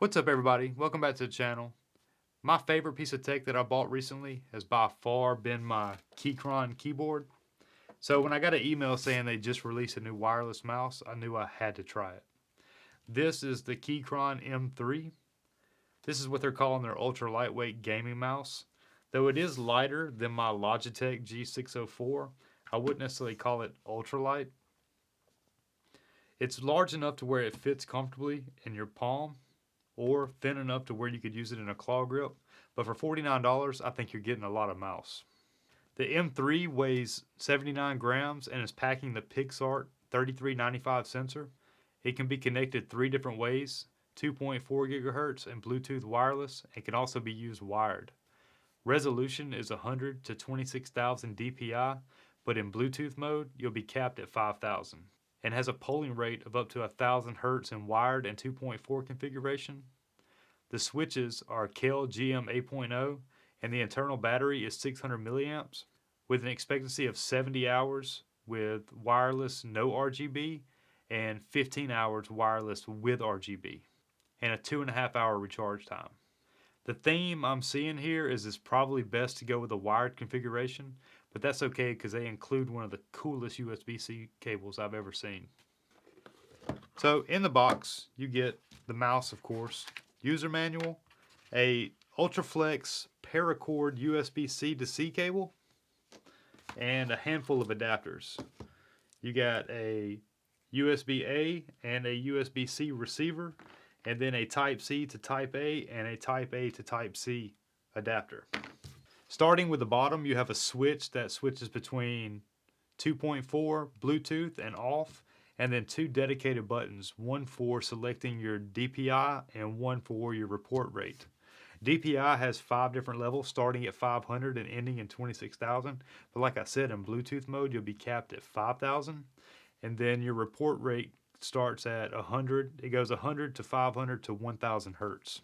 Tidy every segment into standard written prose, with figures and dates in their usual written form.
What's up everybody, welcome back to the channel. My favorite piece of tech that I bought recently has by far been my Keychron keyboard. So when I got an email saying they just released a new wireless mouse, I knew I had to try it. This is the Keychron M3. This is what they're calling their ultra lightweight gaming mouse. Though it is lighter than my Logitech G604, I wouldn't necessarily call it ultralight. It's large enough to where it fits comfortably in your palm, or thin enough to where you could use it in a claw grip, but for $49 I think you're getting a lot of mouse. The M3 weighs 79 grams and is packing the PixArt 3395 sensor. It can be connected 3 different ways, 2.4 gigahertz and Bluetooth wireless, and can also be used wired. Resolution is 100 to 26,000 dpi, but in Bluetooth mode you'll be capped at 5,000. And has a polling rate of up to 1,000 Hz in wired and 2.4 configuration. The switches are KEL GM 8.0 and the internal battery is 600 milliamps with an expectancy of 70 hours with wireless no RGB and 15 hours wireless with RGB and a 2.5 hour recharge time. The theme I'm seeing here is it's probably best to go with a wired configuration, but that's okay because they include one of the coolest USB-C cables I've ever seen. So in the box you get the mouse, of course, user manual, a Ultraflex paracord USB-C to C cable, and a handful of adapters. You got a USB-A and a USB-C receiver, and then a Type-C to Type-A and a Type-A to Type-C adapter. Starting with the bottom, you have a switch that switches between 2.4 Bluetooth and off, and then 2 dedicated buttons, one for selecting your DPI and one for your report rate. DPI has 5 different levels starting at 500 and ending in 26,000, but like I said, in Bluetooth mode you'll be capped at 5,000, and then your report rate starts at 100. It goes 100 to 500 to 1,000 Hertz.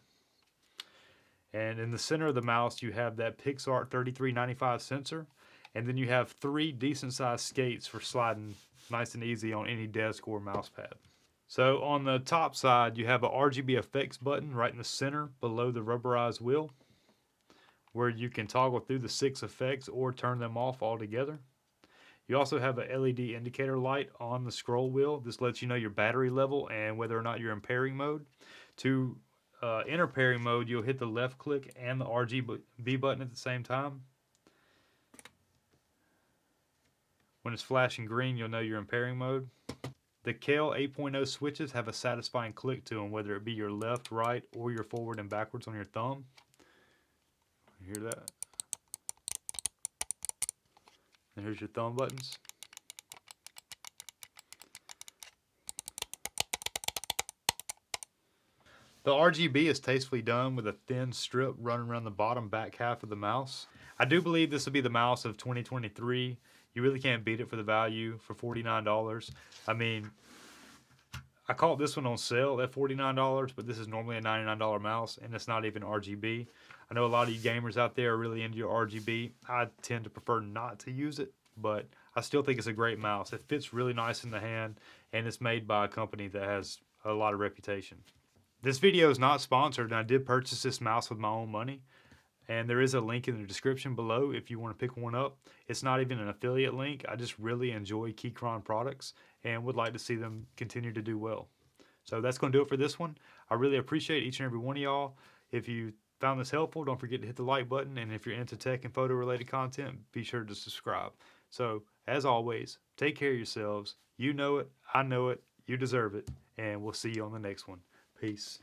And in the center of the mouse you have that PixArt 3395 sensor, and then you have 3 decent sized skates for sliding nice and easy on any desk or mouse pad. So on the top side you have a RGB effects button right in the center below the rubberized wheel, where you can toggle through the 6 effects or turn them off altogether. You also have a LED indicator light on the scroll wheel. This lets you know your battery level and whether or not you're in pairing mode. To enter pairing mode, you'll hit the left click and the RGB button at the same time. When it's flashing green, you'll know you're in pairing mode. The KEL 8.0 switches have a satisfying click to them, whether it be your left, right, or your forward and backwards on your thumb. You hear that? And here's your thumb buttons. The RGB is tastefully done with a thin strip running around the bottom back half of the mouse. I do believe this will be the mouse of 2023. You really can't beat it for the value for $49. I mean, I caught this one on sale at $49, but this is normally a $99 mouse and it's not even RGB. I know a lot of you gamers out there are really into your RGB. I tend to prefer not to use it, but I still think it's a great mouse. It fits really nice in the hand and it's made by a company that has a lot of reputation. This video is not sponsored, and I did purchase this mouse with my own money, and there is a link in the description below if you want to pick one up. It's not even an affiliate link. I just really enjoy Keychron products and would like to see them continue to do well. So that's going to do it for this one. I really appreciate each and every one of y'all. If you found this helpful, don't forget to hit the like button, and if you're into tech and photo related content, be sure to subscribe. So as always, take care of yourselves. You know it, I know it, you deserve it, and we'll see you on the next one. Peace.